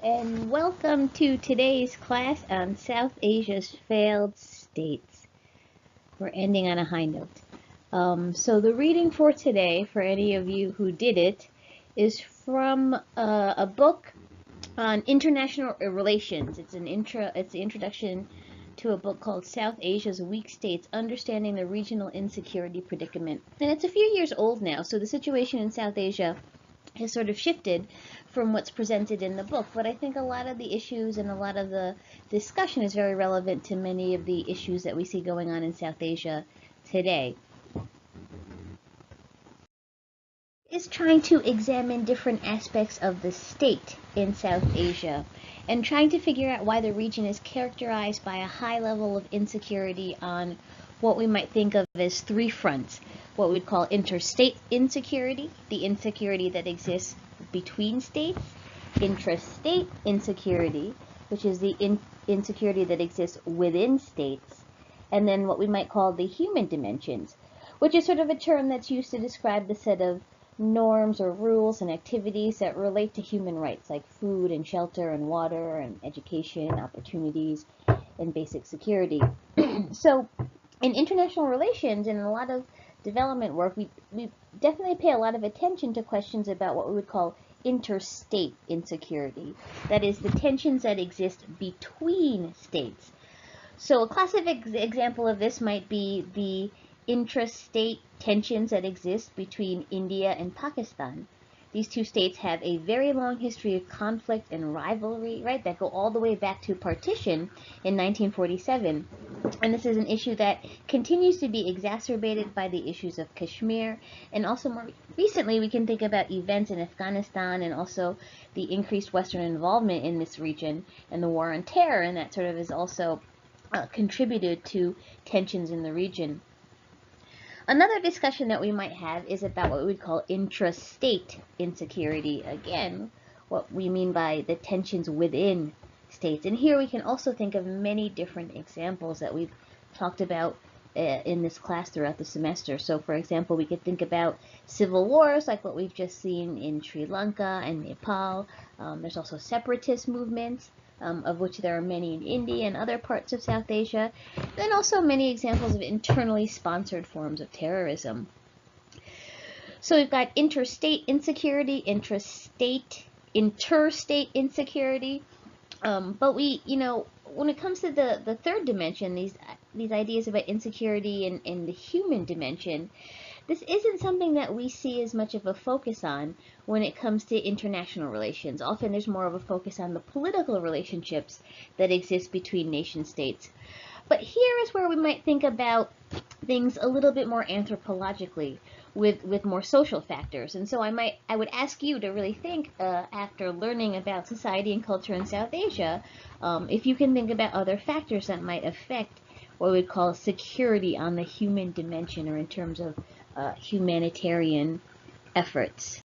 And welcome to today's class on South Asia's failed states. We're ending on a high note. So the reading for today, for any of you who did it, is from a book on international relations. It's the introduction to a book called South Asia's Weak States: Understanding the Regional Insecurity Predicament. And it's a few years old now, so the situation in South Asia has sort of shifted from what's presented in the book, but I think a lot of the issues and a lot of the discussion is very relevant to many of the issues that we see going on in South Asia today. Is trying to examine different aspects of the state in South Asia and trying to figure out why the region is characterized by a high level of insecurity on what we might think of as three fronts: what we'd call interstate insecurity, the insecurity that exists between states; intrastate insecurity, which is the insecurity that exists within states; and then what we might call the human dimensions, which is sort of a term that's used to describe the set of norms or rules and activities that relate to human rights, like food and shelter and water and education, opportunities, and basic security. So in international relations and in a lot of development work, we definitely pay a lot of attention to questions about what we would call interstate insecurity. That is, the tensions that exist between states. So a classic example of this might be the intrastate tensions that exist between India and Pakistan. These two states have a very long history of conflict and rivalry, right, that go all the way back to partition in 1947. And this is an issue that continues to be exacerbated by the issues of Kashmir. And also more recently, we can think about events in Afghanistan and also the increased Western involvement in this region and the war on terror, and that sort of is also contributed to tensions in the region. Another discussion that we might have is about what we would call intrastate insecurity. Again, what we mean by the tensions within states. And here we can also think of many different examples that we've talked about in this class throughout the semester. So for example, we could think about civil wars like what we've just seen in Sri Lanka and Nepal. There's also separatist movements, of which there are many in India and other parts of South Asia, and also many examples of internally sponsored forms of terrorism. So we've got interstate insecurity, interstate insecurity, but when it comes to the third dimension, these ideas about insecurity and the human dimension, this isn't something that we see as much of a focus on when it comes to international relations. Often there's more of a focus on the political relationships that exist between nation states. But here is where we might think about things a little bit more anthropologically, with more social factors. And so I would ask you to really think, after learning about society and culture in South Asia, if you can think about other factors that might affect what we would call security on the human dimension, or in terms of humanitarian efforts.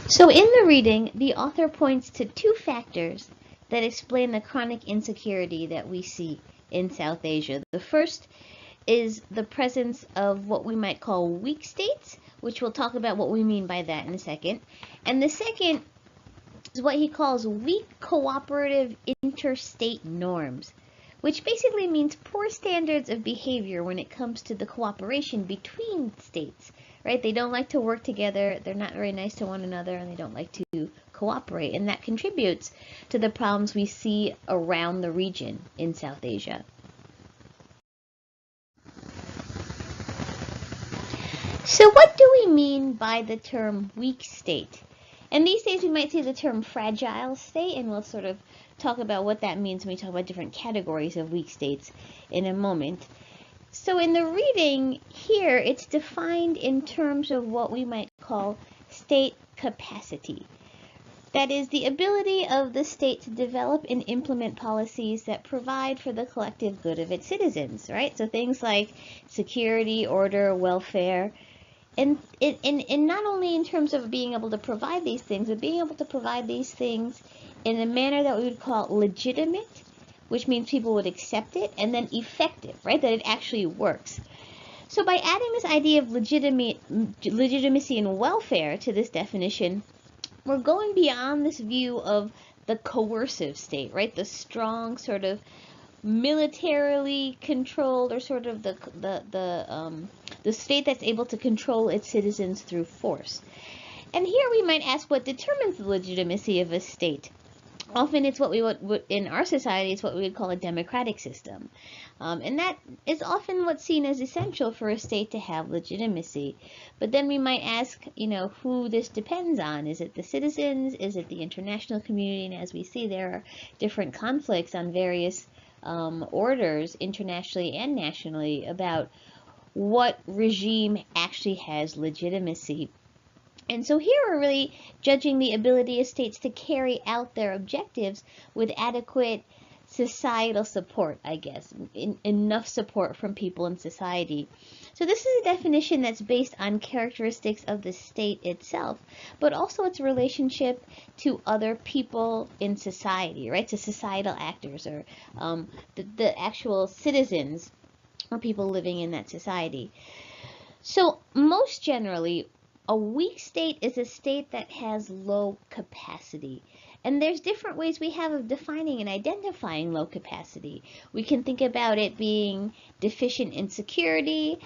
So in the reading, the author points to two factors that explain the chronic insecurity that we see in South Asia. The first is the presence of what we might call weak states, which we'll talk about what we mean by that in a second. And the second is what he calls weak cooperative interstate norms, which basically means poor standards of behavior when it comes to the cooperation between states, right? They don't like to work together, they're not very nice to one another, and they don't like to cooperate, and that contributes to the problems we see around the region in South Asia. So what do we mean by the term weak state? And these days we might see the term fragile state, and we'll sort of talk about what that means when we talk about different categories of weak states in a moment. So in the reading here, it's defined in terms of what we might call state capacity. That is, the ability of the state to develop and implement policies that provide for the collective good of its citizens, right? So things like security, order, welfare, and not only in terms of being able to provide these things, but being able to provide these things in a manner that we would call legitimate, which means people would accept it, and then effective, right? That it actually works. So by adding this idea of legitimacy and welfare to this definition, we're going beyond this view of the coercive state, right? The strong sort of militarily controlled, or sort of the state that's able to control its citizens through force. And here we might ask, what determines the legitimacy of a state? Often it's what we would in our society, it's what we would call a democratic system. And that is often what's seen as essential for a state to have legitimacy. But then we might ask, who this depends on. Is it the citizens? Is it the international community? And as we see, there are different conflicts on various orders, internationally and nationally, about what regime actually has legitimacy. And so here we're really judging the ability of states to carry out their objectives with adequate societal support, I guess, enough support from people in society. So this is a definition that's based on characteristics of the state itself, but also its relationship to other people in society, right? To societal actors, or the actual citizens or people living in that society. So most generally, a weak state is a state that has low capacity. And there's different ways we have of defining and identifying low capacity. We can think about it being deficient in security,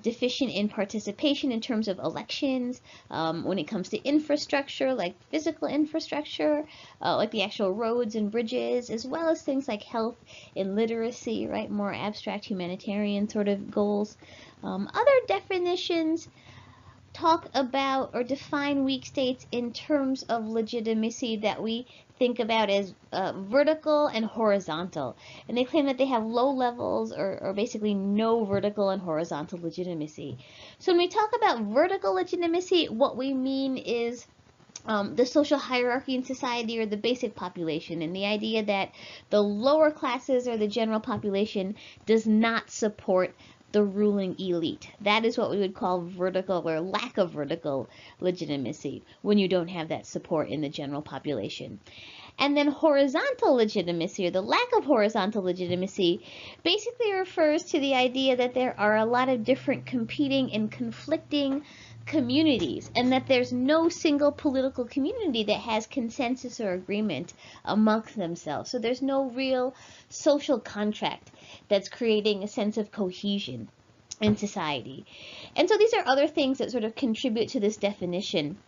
deficient in participation in terms of elections, when it comes to infrastructure, like physical infrastructure, like the actual roads and bridges, as well as things like health and literacy, right? More abstract humanitarian sort of goals. Other definitions talk about or define weak states in terms of legitimacy that we think about as vertical and horizontal. And they claim that they have low levels or basically no vertical and horizontal legitimacy. So when we talk about vertical legitimacy, what we mean is the social hierarchy in society, or the basic population, and the idea that the lower classes or the general population does not support the ruling elite. That is what we would call vertical, or lack of vertical legitimacy, when you don't have that support in the general population. And then horizontal legitimacy, or the lack of horizontal legitimacy, basically refers to the idea that there are a lot of different competing and conflicting communities, and that there's no single political community that has consensus or agreement amongst themselves. So there's no real social contract that's creating a sense of cohesion in society. And so these are other things that sort of contribute to this definition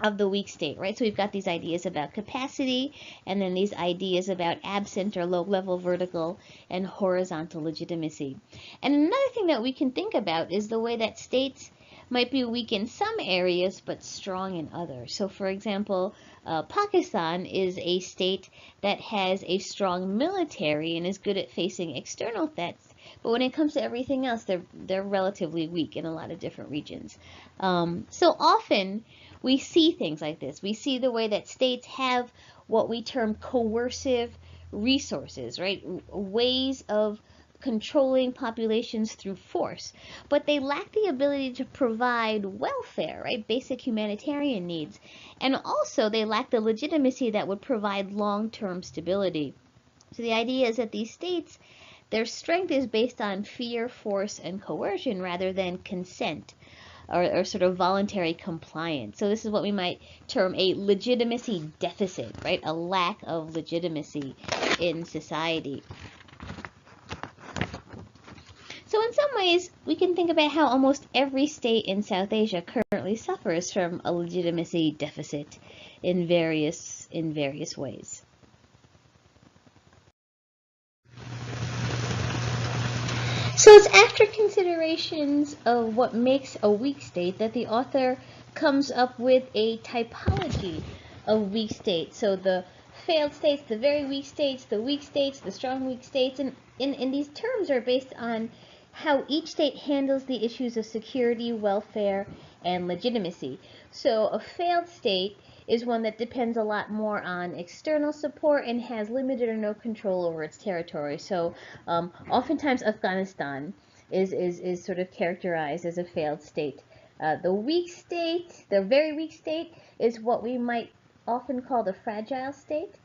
of the weak state, right? So we've got these ideas about capacity, and then these ideas about absent or low-level vertical and horizontal legitimacy. And another thing that we can think about is the way that states might be weak in some areas but strong in others. So for example, Pakistan is a state that has a strong military and is good at facing external threats, but when it comes to everything else, they're relatively weak in a lot of different regions. So often we see things like this. We see the way that states have what we term coercive resources, right? Ways of controlling populations through force, but they lack the ability to provide welfare, right? Basic humanitarian needs. And also they lack the legitimacy that would provide long-term stability. So the idea is that these states, their strength is based on fear, force, and coercion rather than consent or sort of voluntary compliance. So this is what we might term a legitimacy deficit, right? A lack of legitimacy in society. So in some ways, we can think about how almost every state in South Asia currently suffers from a legitimacy deficit in various ways. So it's after considerations of what makes a weak state that the author comes up with a typology of weak states. So the failed states, the very weak states, the weak states, the strong weak states, and these terms are based on how each state handles the issues of security, welfare, and legitimacy. So a failed state is one that depends a lot more on external support and has limited or no control over its territory. So oftentimes Afghanistan is sort of characterized as a failed state. The weak state, the very weak state, is what we might often call the fragile state.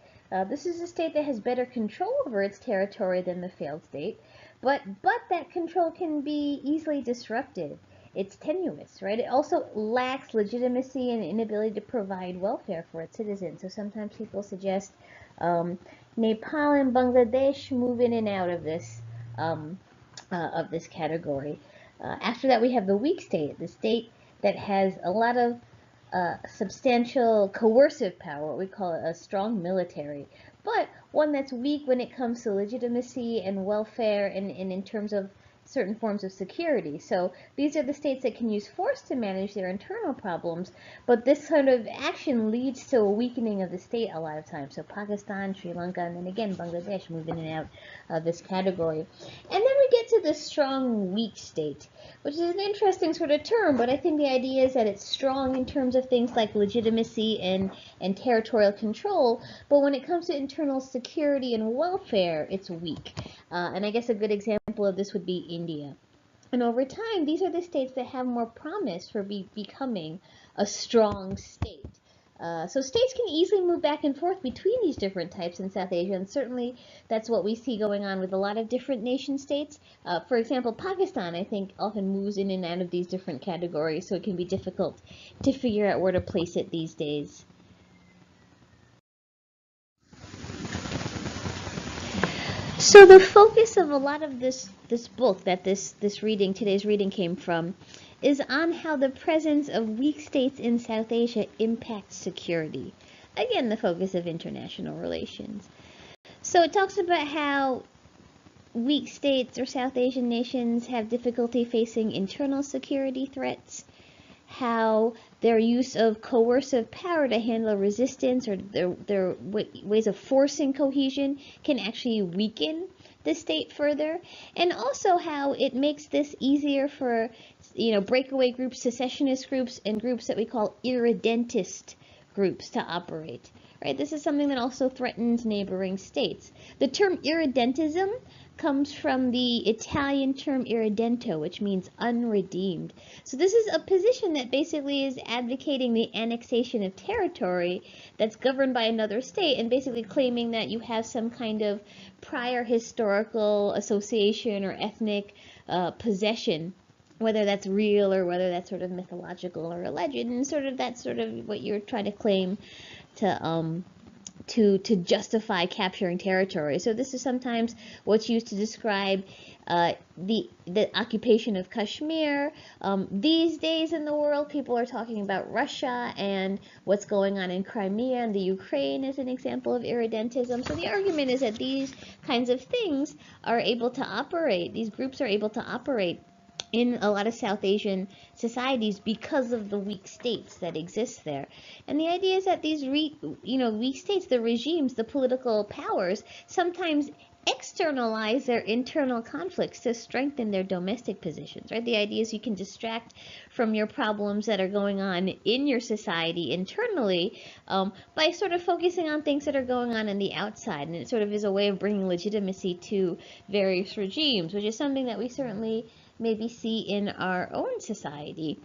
This is a state that has better control over its territory than the failed state, but that control can be easily disrupted. It's tenuous, right? It also lacks legitimacy and inability to provide welfare for its citizens. So sometimes people suggest um, Nepal and Bangladesh move in and out of this category. After that, we have the weak state, the state that has a lot of substantial coercive power, what we call a strong military, but one that's weak when it comes to legitimacy and welfare and in terms of certain forms of security. So these are the states that can use force to manage their internal problems, but this sort of action leads to a weakening of the state a lot of times. So Pakistan, Sri Lanka, and then again Bangladesh move in and out of this category. And then we get to the strong weak state, which is an interesting sort of term, but I think the idea is that it's strong in terms of things like legitimacy and territorial control, but when it comes to internal security and welfare, it's weak. And I guess a good example of this would be India. And over time, these are the states that have more promise for becoming a strong state. So states can easily move back and forth between these different types in South Asia, and certainly that's what we see going on with a lot of different nation states. For example, Pakistan, I think, often moves in and out of these different categories, so it can be difficult to figure out where to place it these days. So the focus of a lot of this book that today's reading came from is on how the presence of weak states in South Asia impacts security. Again, the focus of international relations. So it talks about how weak states or South Asian nations have difficulty facing internal security threats, how their use of coercive power to handle resistance or their ways of forcing cohesion can actually weaken the state further, and also how it makes this easier for breakaway groups, secessionist groups, and groups that we call irredentist groups to operate. Right? This is something that also threatens neighboring states. The term irredentism comes from the Italian term irredento, which means unredeemed. So this is a position that basically is advocating the annexation of territory that's governed by another state, and basically claiming that you have some kind of prior historical association or ethnic possession, whether that's real or whether that's sort of mythological or a legend, and that's sort of what you're trying to claim to justify capturing territory. So this is sometimes what's used to describe the occupation of Kashmir. These days in the world, people are talking about Russia and what's going on in Crimea and the Ukraine as an example of irredentism. So the argument is that these kinds of things are able to operate, these groups are able to operate in a lot of South Asian societies because of the weak states that exist there. And the idea is that these weak states, the regimes, the political powers, sometimes externalize their internal conflicts to strengthen their domestic positions, right? The idea is you can distract from your problems that are going on in your society internally by sort of focusing on things that are going on the outside, and it sort of is a way of bringing legitimacy to various regimes, which is something that we certainly maybe see in our own society.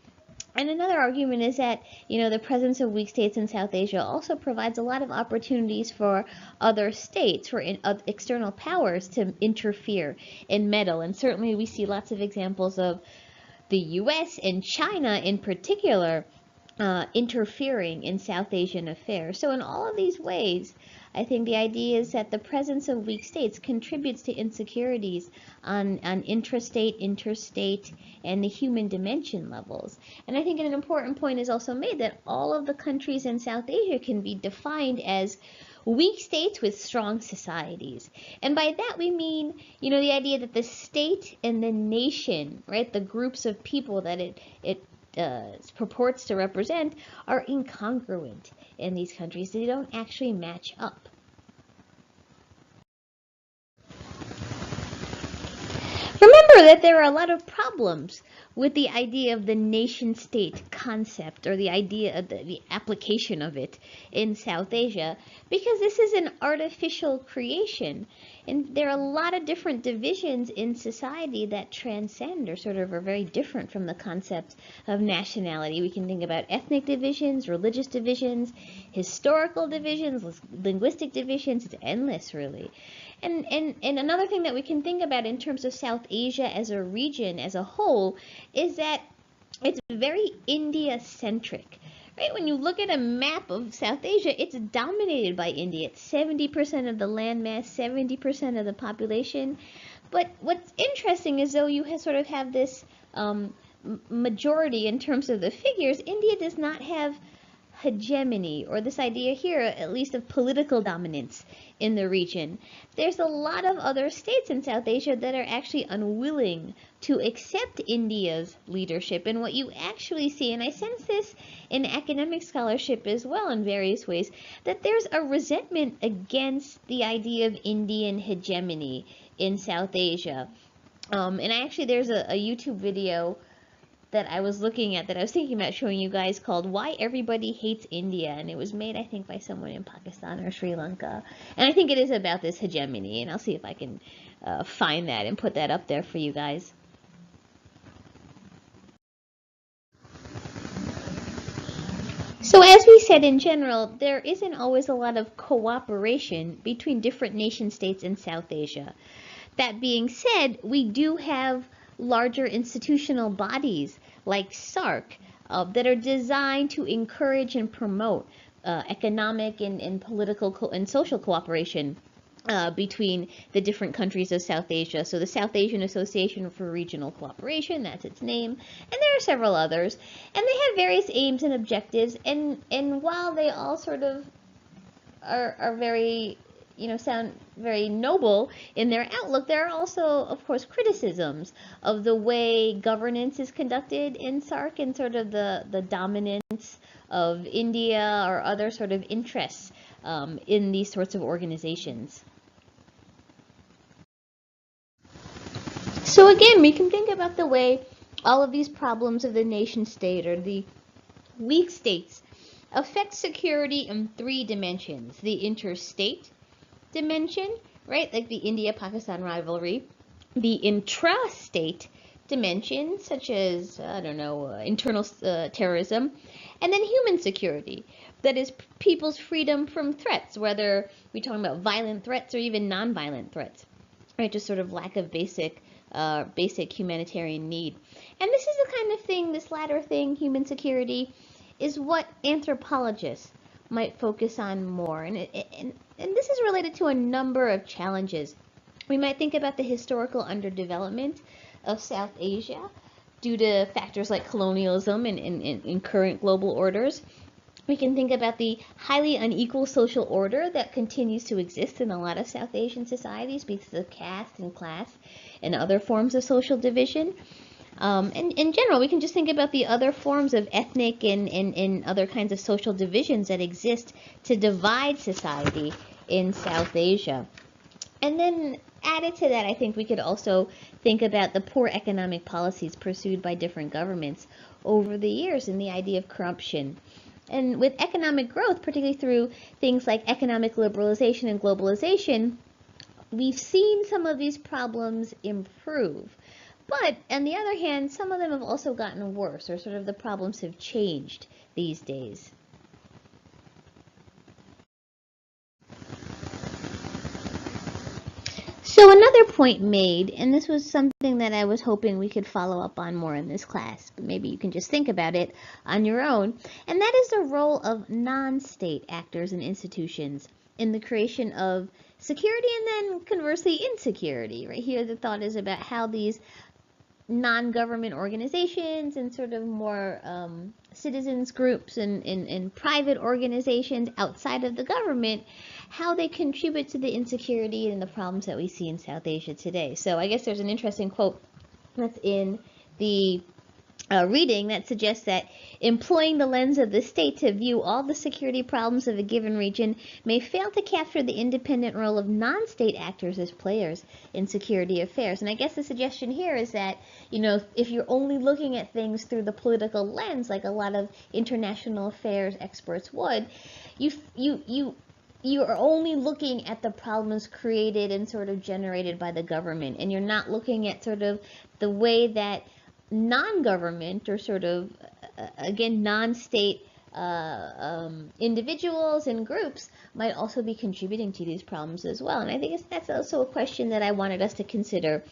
And another argument is that, the presence of weak states in South Asia also provides a lot of opportunities for other states, for external powers to interfere and meddle. And certainly we see lots of examples of the US and China in particular interfering in South Asian affairs. So in all of these ways, I think the idea is that the presence of weak states contributes to insecurities on intrastate, interstate, and the human dimension levels. And I think an important point is also made that all of the countries in South Asia can be defined as weak states with strong societies. And by that we mean, the idea that the state and the nation, right, the groups of people that it purports to represent, are incongruent in these countries. They don't actually match up. Remember that there are a lot of problems with the idea of the nation-state concept, or the idea of the application of it in South Asia, because this is an artificial creation, and there are a lot of different divisions in society that transcend or sort of are very different from the concept of nationality. We can think about ethnic divisions, religious divisions, historical divisions, linguistic divisions. It's endless, really. And another thing that we can think about in terms of South Asia as a region, as a whole, is that it's very India-centric. Right? When you look at a map of South Asia, it's dominated by India. It's 70% of the landmass, 70% of the population. But what's interesting is, though you sort of have this majority in terms of the figures, India does not have hegemony, or this idea here, at least of political dominance in the region. There's a lot of other states in South Asia that are actually unwilling to accept India's leadership. And what you actually see, and I sense this in academic scholarship as well in various ways, that there's a resentment against the idea of Indian hegemony in South Asia. And actually, there's a YouTube video that I was looking at that I was thinking about showing you guys called Why Everybody Hates India, and it was made, I think, by someone in Pakistan or Sri Lanka, and I think it is about this hegemony, and I'll see if I can find that and put that up there for you guys. So as we said, in general, there isn't always a lot of cooperation between different nation states in South Asia. That being said, we do have larger institutional bodies like SAARC that are designed to encourage and promote economic and political and social cooperation between the different countries of South Asia. So the South Asian Association for Regional Cooperation, that's its name, and there are several others, and they have various aims and objectives, and while they all sort of are very, sound very noble in their outlook, there are also, of course, criticisms of the way governance is conducted in SAARC and sort of the dominance of India or other sort of interests in these sorts of organizations. So again, we can think about the way all of these problems of the nation state, or the weak states, affect security in three dimensions: the interstate dimension, right, like the India-Pakistan rivalry; the intrastate dimension, such as, I don't know, internal terrorism; and then human security, that is people's freedom from threats, whether we're talking about violent threats or even non-violent threats, right, just sort of lack of basic humanitarian need. And this is the kind of thing, this latter thing, human security, is what anthropologists might focus on more. And this is related to a number of challenges. We might think about the historical underdevelopment of South Asia due to factors like colonialism and current global orders. We can think about the highly unequal social order that continues to exist in a lot of South Asian societies because of caste and class and other forms of social division. And in general, we can just think about the other forms of ethnic and other kinds of social divisions that exist to divide society in South Asia. And then added to that, I think we could also think about the poor economic policies pursued by different governments over the years and the idea of corruption. And with economic growth, particularly through things like economic liberalization and globalization, we've seen some of these problems improve. But on the other hand, some of them have also gotten worse, or sort of the problems have changed these days. So another point made, and this was something that I was hoping we could follow up on more in this class, but maybe you can just think about it on your own, and that is the role of non-state actors and institutions in the creation of security and then conversely insecurity. Right here the thought is about how these non-government organizations and sort of more citizens groups and private organizations outside of the government, how they contribute to the insecurity and the problems that we see in South Asia today. So I guess there's an interesting quote that's in the reading that suggests that employing the lens of the state to view all the security problems of a given region may fail to capture the independent role of non-state actors as players in security affairs. And I guess the suggestion here is that, if you're only looking at things through the political lens, like a lot of international affairs experts would, you are only looking at the problems created and sort of generated by the government, and you're not looking at sort of the way that non-government or sort of, again, non-state individuals and groups might also be contributing to these problems as well. And I think that's also a question that I wanted us to consider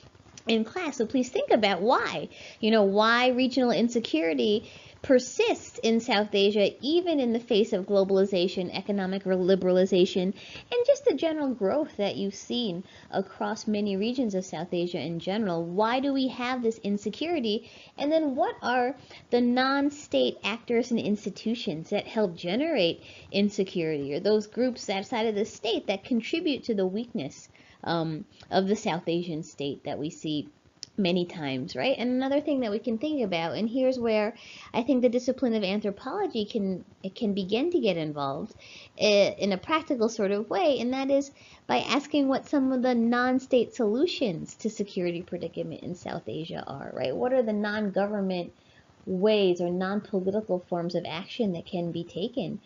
in class. So please think about why, why regional insecurity persists in South Asia, even in the face of globalization, economic liberalization, and just the general growth that you've seen across many regions of South Asia in general. Why do we have this insecurity? And then what are the non-state actors and institutions that help generate insecurity, or those groups outside of the state that contribute to the weakness of the South Asian state that we see many times, right? And another thing that we can think about, and here's where I think the discipline of anthropology can begin to get involved in a practical sort of way, and that is by asking what some of the non-state solutions to security predicament in South Asia are, right? What are the non-government ways or non-political forms of action that can be taken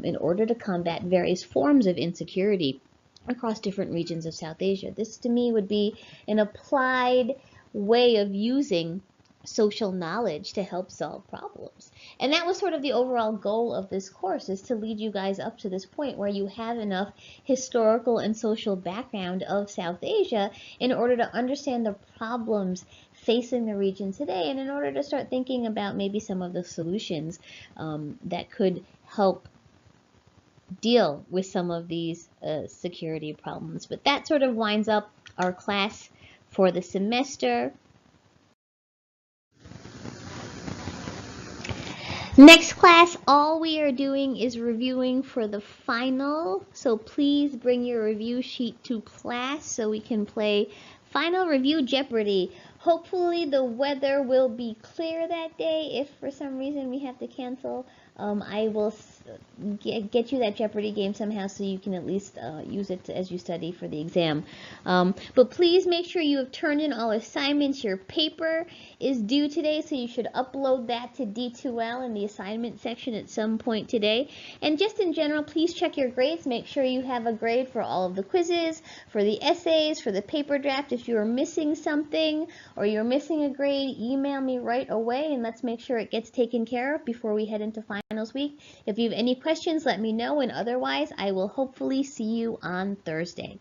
in order to combat various forms of insecurity across different regions of South Asia? This to me would be an applied way of using social knowledge to help solve problems. And that was sort of the overall goal of this course, is to lead you guys up to this point where you have enough historical and social background of South Asia in order to understand the problems facing the region today, and in order to start thinking about maybe some of the solutions that could help deal with some of these security problems. But that sort of winds up our class for the semester. Next class, all we are doing is reviewing for the final, so please bring your review sheet to class so we can play Final Review Jeopardy! Hopefully the weather will be clear that day. If for some reason we have to cancel, I will get you that Jeopardy game somehow so you can at least use it as you study for the exam. But please make sure you have turned in all assignments. Your paper is due today, so you should upload that to D2L in the assignment section at some point today. And just in general, please check your grades. Make sure you have a grade for all of the quizzes, for the essays, for the paper draft. If you are missing something or you're missing a grade, email me right away and let's make sure it gets taken care of before we head into finals week. If you have any questions, let me know, and otherwise I will hopefully see you on Thursday.